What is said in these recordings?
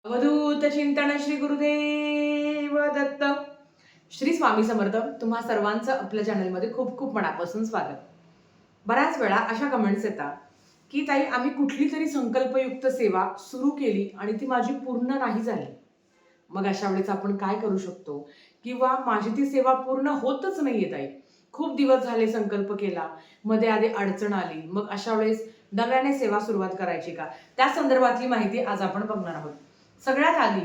अवधूत चिंतन श्री गुरुदेव दत्त. श्री स्वामी समर्थ. तुम्हा सर्वांचं आपल्या चॅनलमध्ये खूप खूप मनापासून स्वागत. बऱ्याच वेळा अशा कमेंट्स येतात की ताई, आम्ही कुठली तरी संकल्पयुक्त सेवा सुरू केली आणि ती माझी पूर्ण नाही झाली. मग अशा वेळेस आपण काय करू शकतो? किंवा माझी ती सेवा पूर्ण होतच नाहीये ताई, खूप दिवस झाले संकल्प केला, मध्ये आधी अडचण आली, मग अशा वेळेस नव्याने सेवा सुरुवात करायची का? त्या संदर्भातली माहिती आज आपण बघणार आहोत. सगळ्यात आधी,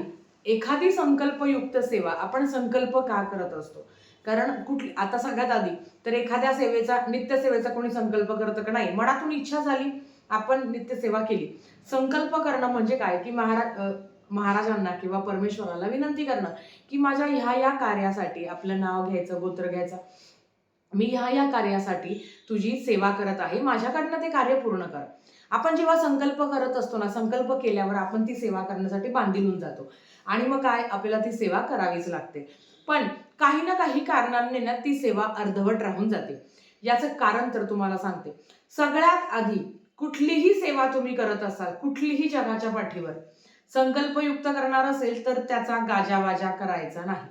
एखादी संकल्पयुक्त सेवा आपण संकल्प का करत असतो? कारण कुठली आता सगळ्यात आधी तर एखाद्या सेवेचा, नित्य सेवेचा कोणी संकल्प करतं का? नाही. मनातून इच्छा झाली, आपण नित्य सेवा केली. संकल्प करणं म्हणजे काय की महाराजांना किंवा परमेश्वराला विनंती करणं की माझ्या ह्या कार्यासाठी, आपलं नाव घ्यायचं, गोत्र घ्यायचं, मी ह्या कार्यासाठी तुझी सेवा करत आहे, माझ्याकडनं ते कार्य पूर्ण कर. आपण जेव्हा संकल्प करत असतो ना, संकल्प केल्यावर आपण ती सेवा करण्यासाठी बांधील होऊन जातो आणि मग काय, आपल्याला ती सेवा करावीच लागते. पण काही ना काही कारणांनी ना ती सेवा अर्धवट राहून जाते. याचं कारण तर तुम्हाला सांगते. सगळ्यात आधी, कुठलीही सेवा तुम्ही करत असाल, कुठलीही जगाच्या पाठीवर संकल्पयुक्त करणार असेल तर त्याचा गाजावाजा करायचा नाही.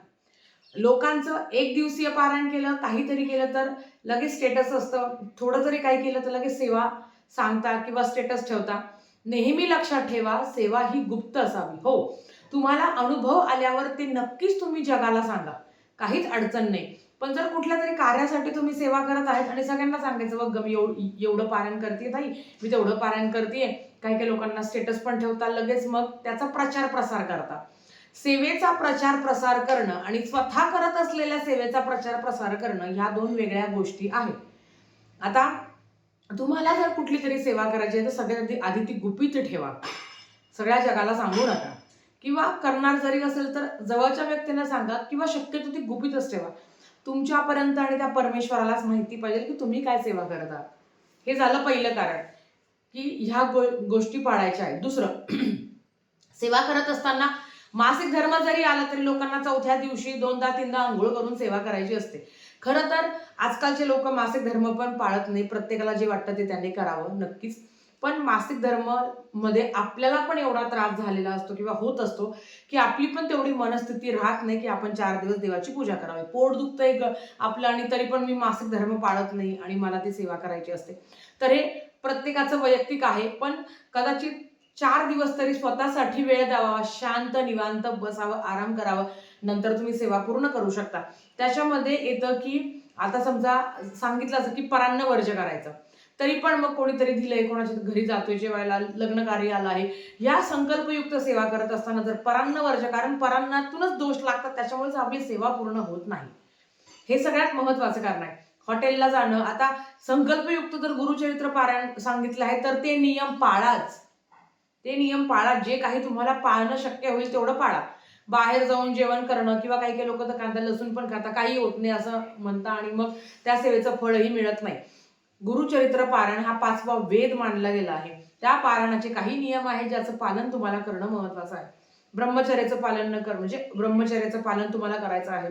लोकांचं एक दिवसीय पारायण केलं, काहीतरी केलं तर लगेच स्टेटस असतं, थोडं जरी काही केलं तर लगेच सेवा सांगता किंवा स्टेटस ठेवता. नेहमी लक्षात ठेवा, सेवा ही गुप्त असावी. हो, तुम्हाला अनुभव आल्यावर ते नक्कीच तुम्ही जगाला सांगा, काहीच अडचण नाही. पण जर कुठल्या तरी कार्यासाठी तुम्ही सेवा करत आहेत आणि सगळ्यांना सांगायचं, बघ मी एवढं पारायण करते ताई, मी तेवढं पारायण करते, काही काही लोकांना स्टेटस पण ठेवता, लगेच मग त्याचा प्रचार प्रसार करता. सेवेचा प्रचार प्रसार करणं आणि स्वतः करत असलेल्या सेवेचा प्रचार प्रसार करणं ह्या दोन वेगळ्या गोष्टी आहेत. आता तुम्हाला जर कुठली तरी सेवा करायची आहे तर सगळ्यात आधी ती गुपित ठेवा, सगळ्या जगाला सांगू नका. किंवा करणार जरी असेल तर जवळच्या व्यक्तींना सांगा, किंवा शक्यतो ती गुपितच ठेवा. तुमच्यापर्यंत आणि त्या परमेश्वरालाच माहिती पाहिजे की तुम्ही काय सेवा करत आहात. हे झालं पहिलं कारण की ह्या गोष्टी पाळायच्या आहेत. दुसरं, सेवा करत असताना मासिक धर्म जरी आला तरी लोकांना चौथ्या दिवशी 2दा-3दा आंघोळ करून सेवा करायची असते. खरं तर आजकालचे लोक मासिक धर्म पण पाळत नाही. प्रत्येकाला जे वाटतं ते त्यांनी करावं, नक्कीच. पण मासिक धर्म मध्ये आपल्याला पण एवढा त्रास झालेला असतो किंवा होत असतो की आपली पण तेवढी मनस्थिती राहत नाही की आपण 4 दिवस देवाची पूजा करावी. पोट दुखतंय आपलं आणि तरी पण मी मासिक धर्म पाळत नाही आणि मला ती सेवा करायची असते. तर हे प्रत्येकाचं वैयक्तिक आहे. पण कदाचित 4 दिवस तरी स्वतःसाठी वेळ द्यावा, शांत निवांत बसावं, आराम करावं, नंतर तुम्ही सेवा पूर्ण करू शकता. त्याच्यामध्ये येतं की आता समजा सांगितलं असं की परान्न वर्ज करायचं, तरी पण मग कोणीतरी दिलंय, कोणाच्या घरी जातोय जेवायला, लग्न कार्य आलं आहे, या संकल्पयुक्त सेवा करत असताना जर परान्न वर्ज, कारण परान्नातूनच दोष लागतात, त्याच्यामुळेच आपली सेवा पूर्ण होत नाही. हे सगळ्यात महत्वाचं कारण आहे. हॉटेलला जाणं, आता संकल्पयुक्त जर गुरुचरित्र पारायण सांगितलं आहे तर ते नियम पाळाच. ते नियम पाळा, जे काही तुम्हाला पाळणं शक्य होईल तेवढं पाळा. बाहेर जाऊन जेवण करणं किंवा काही काही लोक तर कांदा लसूण पण खाता, काही होत नाही असं म्हणता आणि मग त्या सेवेचं फळही मिळत नाही. गुरुचरित्र पारायण हा 5वा वेद मानला गेला आहे. त्या पारायणाचे काही नियम आहेत ज्याचं पालन तुम्हाला करणं महत्वाचं आहे. ब्रह्मचर्याचं पालन न कर, म्हणजे ब्रह्मचर्याचं पालन तुम्हाला करायचं आहे.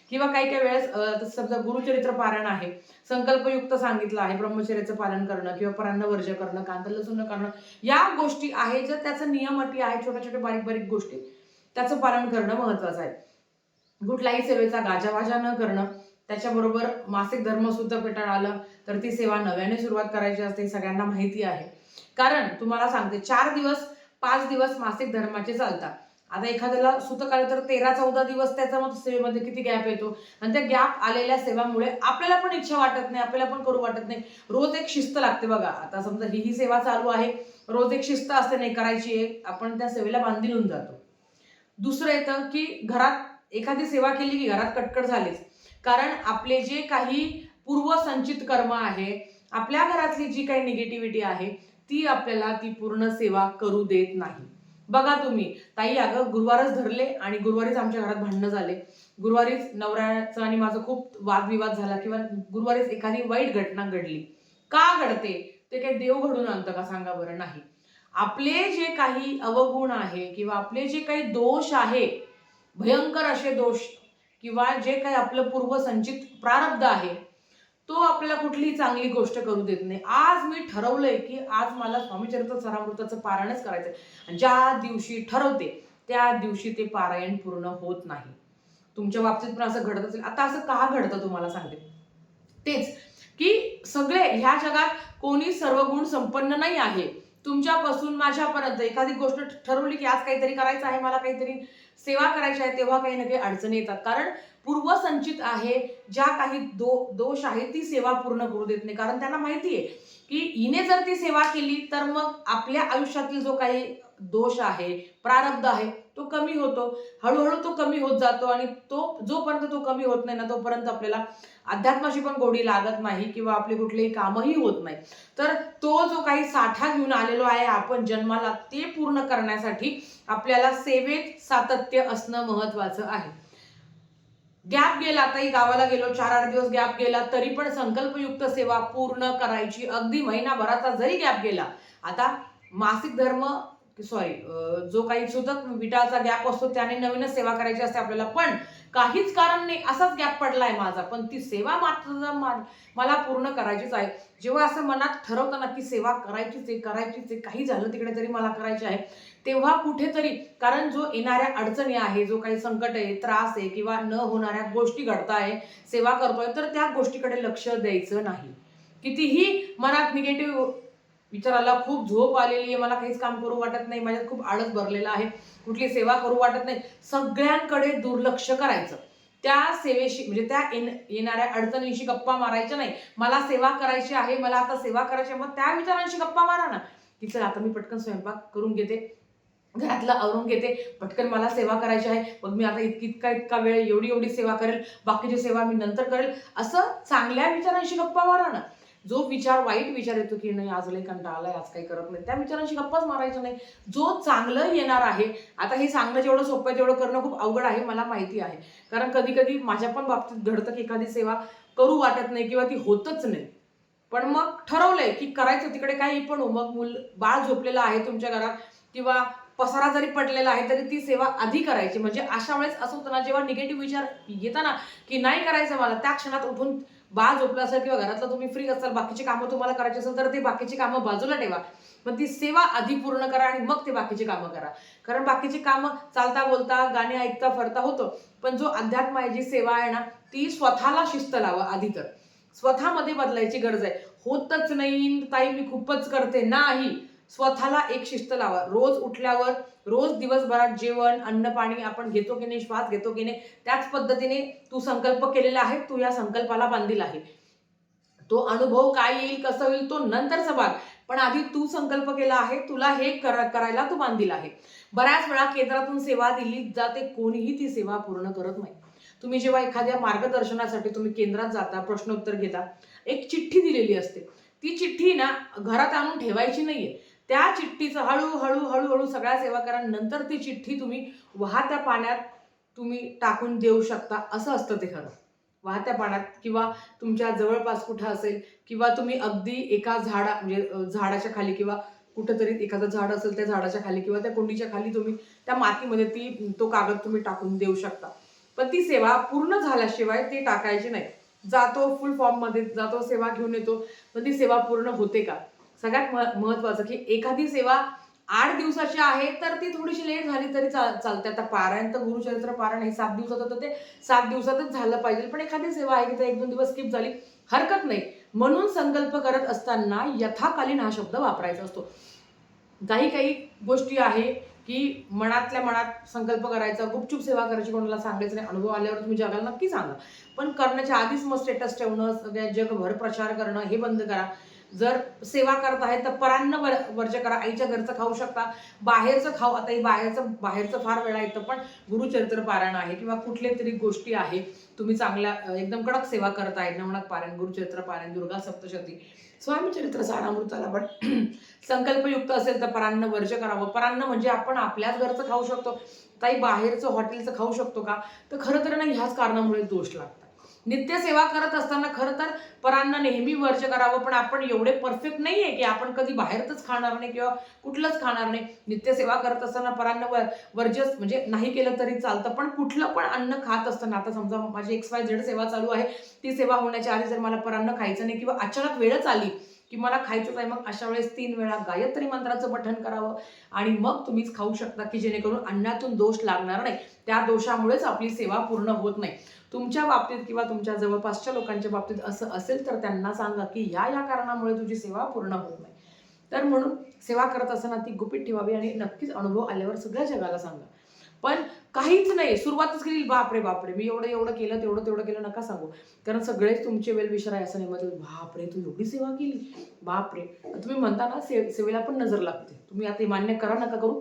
किंवा काही काही वेळेस समजा गुरुचरित्र पारायण आहे, संकल्पयुक्त सांगितलं आहे, ब्रह्मचर्याचं पालन करणं किंवा परान्न वर्ज करणं, कांदा लसूण न करणं, या गोष्टी आहेत. जर त्याचं नियम अटी आहेत, छोट्या छोट्या बारीक बारीक गोष्टी, त्याचं पालन करणं महत्वाचं आहे. कुठल्याही सेवेचा गाजावाजा न करणं, त्याच्याबरोबर मासिक धर्म सुद्धा पेटाळ आलं तर ती सेवा नव्याने सुरुवात करायची असते, सगळ्यांना माहिती आहे. कारण तुम्हाला सांगते, 4 दिवस 5 दिवस मासिक धर्माचे चालतात. आता एखाद्याला सुतकाळ तर 13-14 दिवस त्याचा मग सेवेमध्ये किती गॅप येतो, आणि त्या गॅप आलेल्या सेवामुळे आपल्याला पण इच्छा वाटत नाही, आपल्याला पण करू वाटत नाही. रोज एक शिस्त लागते बघा. आता समजा ही सेवा चालू आहे, रोज एक शिस्त असते, नाही करायची आहे, आपण त्या सेवेला बांधील होऊन जातो. दुसरं येतं की घरात एखादी सेवा केली की घरात कटकट झालीच. कारण आपले जे काही पूर्वसंचित कर्म आहे, आपल्या घरातली जी काही निगेटिव्हिटी आहे, ती आपल्याला ती पूर्ण सेवा करू देत नाही. बघा तुम्ही, ताई अगं गुरुवारच धरले आणि गुरुवारीच आमच्या घरात भांडणं झाले, गुरुवारीच नवऱ्याचं आणि माझं खूप वादविवाद झाला, किंवा गुरुवारीच एखादी वाईट घटना घडली. का घडते? ते काही देव घडून आणतं का? सांगा बरं. नाही. आपले जे काही अवगुण आहे किंवा आपले जे काही दोष आहे, भयंकर असे दोष, किंवा जे काही आपलं पूर्वसंचित प्रारब्ध आहे, तो आपल्याला कुठलीही चांगली गोष्ट करू देत नाही. आज मी ठरवलंय की आज मला स्वामीचरित्र सारामृताचं पारायणच करायचंय. ज्या दिवशी ठरवते त्या दिवशी ते पारायण पूर्ण होत नाही. तुमच्या बाबतीत पण असं घडत असेल. आता असं का घडतं तुम्हाला सांगते. तेच की सगळे ह्या जगात कोणी सर्वगुण संपन्न नाही आहे. तुमच्यापासून माझ्यापर्यंत एखादी गोष्ट ठरवली की आज काहीतरी करायचं आहे, मला काहीतरी सेवा करायची आहे, तेव्हा काही ना काही अडचणी येतात. कारण पूर्वसंचित आहे, ज्या काही दोष आहे ती सेवा पूर्ण करू देत नाही. कारण त्यांना माहिती आहे की हिने जर ती सेवा केली तर मग आपल्या आयुष्यातील जो काही दोष आहे, प्रारब्ध आहे, तो कमी होतो. हळूहळू तो कमी होत जातो आणि जोपर्यंत तो कमी होत नाही ना, तोपर्यंत आपल्याला अध्यात्माची पण गोडी लागत नाही किंवा आपले कुठलेही कामही होत नाही. तर तो जो काही साठा घेऊन आलेलो आहे आपण जन्माला, ते पूर्ण करण्यासाठी आपल्याला सेवेत सातत्य असणं महत्वाचं आहे. गॅप गेला, ताई गावाला गेलो, 4-8 दिवस गॅप गेला, तरी पण संकल्पयुक्त सेवा पूर्ण करायची. अगदी महिनाभराचा जरी गॅप गेला, आता मासिक धर्म जो काही सुतक विटाळचा गॅप असतो त्याने नवीनच सेवा करायची असते आपल्याला, पण काहीच कारण नाही असाच गॅप पडलाय माझा, पण ती सेवा मात्र मला पूर्ण करायचीच आहे. जेव्हा असं मनात ठरवतं ना की सेवा करायचीच आहे, काही झालं तिकडे तरी मला करायची आहे, तेव्हा कुठेतरी, कारण जो येणाऱ्या अडचणी आहे, जो काही संकट आहे, त्रास आहे किंवा न होणाऱ्या गोष्टी घडताय, सेवा करतोय, तर त्या गोष्टीकडे लक्ष द्यायचं नाही. कितीही मनात निगेटिव्ह विचाराला, खूप झोप आलेली आहे, मला काहीच काम करू वाटत नाही, माझ्यात खूप आळस भरलेला आहे, कुठली सेवा करू वाटत नाही, सगळ्यांकडे दुर्लक्ष करायचं. त्या सेवेशी म्हणजे त्या येणाऱ्या अडचणींशी गप्पा मारायच्या नाही. मला सेवा करायची आहे, मला आता सेवा करायची आहे, मग त्या विचारांशी गप्पा मारा ना की चल आता मी पटकन स्वयंपाक करून घेते, घरातलं आवरून घेते, पटकन मला सेवा करायची आहे, मग मी आता इतका वेळ एवढी सेवा करेल, बाकीची सेवा मी नंतर करेल. असं चांगल्या विचारांशी गप्पा मारा ना. जो विचार, वाईट विचार येतो की नाही आज लई कंटाळा आलाय, आज काही करत नाही, त्या विचारांशी गप्पाच मारायचं नाही. जो चांगलं येणार आहे, आता हे सांगणं जेवढं सोपं आहे तेवढं करणं खूप अवघड आहे, मला माहिती आहे. कारण कधी कधी माझ्या पण बाबतीत घडतं की एखादी सेवा करू वाटत नाही किंवा ती होतच नाही, पण मग ठरवलंय की करायचं, तिकडे काही पण हो, मग बाळ झोपलेलं आहे तुमच्या घरात किंवा पसारा जरी पडलेला आहे तरी ती सेवा आधी करायची. म्हणजे अशा वेळेस असं होतं ना, जेव्हा निगेटिव्ह विचार येतात ना की नाही करायचं मला, त्या क्षणात उठून बाळ झोपलं असेल किंवा घरातलं तुम्ही फ्री असाल, बाकीची कामं तुम्हाला करायची असेल तर ते बाकीची कामं बाजूला ठेवा, पण ती सेवा आधी पूर्ण करा आणि मग ते बाकीची कामं करा. कारण बाकीची कामं चालता बोलता गाणी ऐकता फरता होतं, पण जो अध्यात्म आहे, जी सेवा आहे ना, ती स्वतःला शिस्त लावा आधी. तर स्वतःमध्ये बदलायची गरज आहे. होतच नाही ताई मी खूपच करते, नाही, स्वतःला एक शिस्त लावा. रोज उठल्यावर, रोज दिवसभरात जेवण, अन्न, पाणी आपण घेतो की नाही, श्वास घेतो की नाही, त्याच पद्धतीने तू संकल्प केलेला आहे, तू या संकल्पाला बांधील आहे. तो अनुभव काय येईल, कसं होईल, तो नंतरचा भाग, पण आधी तू संकल्प केला आहे, तुला हे करायला तू बांधील आहे. बऱ्याच वेळा केंद्रातून सेवा दिली जाते, कोणीही ती सेवा पूर्ण करत नाही. तुम्ही जेव्हा एखाद्या मार्गदर्शनासाठी तुम्ही केंद्रात जाता, प्रश्नोत्तर घेता, एक चिठ्ठी दिलेली असते. ती चिठ्ठी ना घरात आणून ठेवायची नाहीये. त्या चिठ्ठीचं हळूहळू सगळ्या सेवा करा, नंतर ती चिठ्ठी तुम्ही वाहत्या पाण्यात तुम्ही टाकून देऊ शकता, असं असतं ते खरं. वाहत्या पाण्यात किंवा तुमच्या जवळपास कुठं असेल किंवा तुम्ही अगदी एका म्हणजे झाडाच्या खाली किंवा कुठंतरी एखादं झाड असेल त्या झाडाच्या खाली किंवा त्या कुंडीच्या खाली तुम्ही त्या मातीमध्ये तो कागद तुम्ही टाकून देऊ शकता. पण ती सेवा पूर्ण झाल्याशिवाय ते टाकायची नाही. जातो फुल फॉर्म मध्ये जातो, सेवा घेऊन येतो, पण ती सेवा पूर्ण होते का? सगळ्यात महत्वाचं की एखादी सेवा 8 दिवसाची आहे तर ती थोडीशी लेट झाली तरी चालते. आता पारायण तर गुरुचरित्र पारायण हे 7 दिवसात होतं, ते 7 दिवसातच झालं पाहिजे. पण एखादी सेवा आहे की ते 1-2 दिवस स्किप झाली, हरकत नाही. म्हणून संकल्प करत असताना यथाकालीन हा शब्द वापरायचा असतो. काही गोष्टी आहे की मनातल्या मनात संकल्प करायचा, गुपचूप सेवा करायची, कोणाला सांगायचं नाही. अनुभव आल्यावर तुम्ही जगाला नक्की सांगा, पण करण्याच्या आधीच मग स्टेटस ठेवणं, सगळ्या जगभर प्रचार करणं हे बंद करा. जर सेवा करत आहे तर परान्न वर्ज करा. आईच्या घरचं खाऊ शकता, बाहेरचं खाऊ. आता बाहेरचं फार वेळा येतं, पण गुरुचरित्र पारायण आहे किंवा कुठले तरी गोष्टी आहे, तुम्ही चांगल्या एकदम कडक सेवा करत आहे, नवनाथ पारायण, गुरुचरित्र पारायण, दुर्गा सप्तशती, स्वामीचरित्र सारामृताला पण संकल्पयुक्त असेल तर परान्न वर्ज करावं. परान्न म्हणजे आपण आपल्याच घरचं खाऊ शकतो, काही बाहेरचं हॉटेलचं खाऊ शकतो का? तर खरं तर नाही, ह्याच कारणामुळे दोष लागतात. नित्य सेवा करत असताना खरं तर परान्न नेहमी वर्ज करावं, पण आपण एवढे परफेक्ट नाहीये की आपण कधी बाहेरच खाणार नाही किंवा कुठलंच खाणार नाही. नित्य सेवा करत असताना परान्न वर्जच म्हणजे नाही केलं तरी चालतं, पण कुठलं पण अन्न खात असताना, आता समजा माझी XYZ सेवा चालू आहे, ती सेवा होण्याच्या आधी जर मला परान्न खायचं नाही किंवा अचानक वेळच आली की मला खायचंच आहे, मग अशा वेळेस 3 वेळा गायत्री मंत्राचं पठण करावं आणि मग तुम्हीच खाऊ शकता, की जेणेकरून अन्नातून दोष लागणार नाही. त्या दोषामुळेच आपली सेवा पूर्ण होत नाही. तुमच्या बाबतीत किंवा तुमच्या जवळपासच्या लोकांच्या बाबतीत असं असेल तर त्यांना सांगा, की ह्या कारणामुळे तुझी सेवा पूर्ण होत नाही. तर म्हणून सेवा करत असताना ती गुपित ठेवावी आणि नक्कीच अनुभव आल्यावर सगळ्या जगाला सांगा. पण काहीच नाही, सुरुवातच केली, बापरे बापरे मी एवढं एवढं केलं, तेवढं तेवढं केलं, नका सांगू. कारण सगळेच तुमचे वेल विषय आहे असं नाही. मग बापरे तू एवढी सेवा केली, बापरे. तुम्ही म्हणता ना, सेवेला पण नजर लागते. तुम्ही आता मान्य करा नका करू.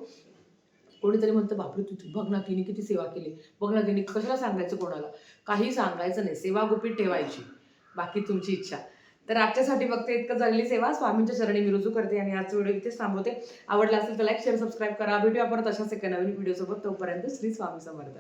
कोणीतरी म्हणतं बापरे तू बघ ना तिने किती सेवा केली, बघ ना तिने, कशाला सांगायचं कोणाला. काही सांगायचं नाही, सेवा गुपित ठेवायची, बाकी तुमची इच्छा. तर आजच्यासाठी फक्त इतकं झालेली सेवा स्वामींच्या चरणी मी रुजू करते आणि आजचा व्हिडिओ इथेच थांबवते. आवडला असेल तर लाईक शेअर सबस्क्राईब करा. भेटूया परत अशाच एका नवीन व्हिडिओ सोबत. तोपर्यंत श्री स्वामी समर्थ.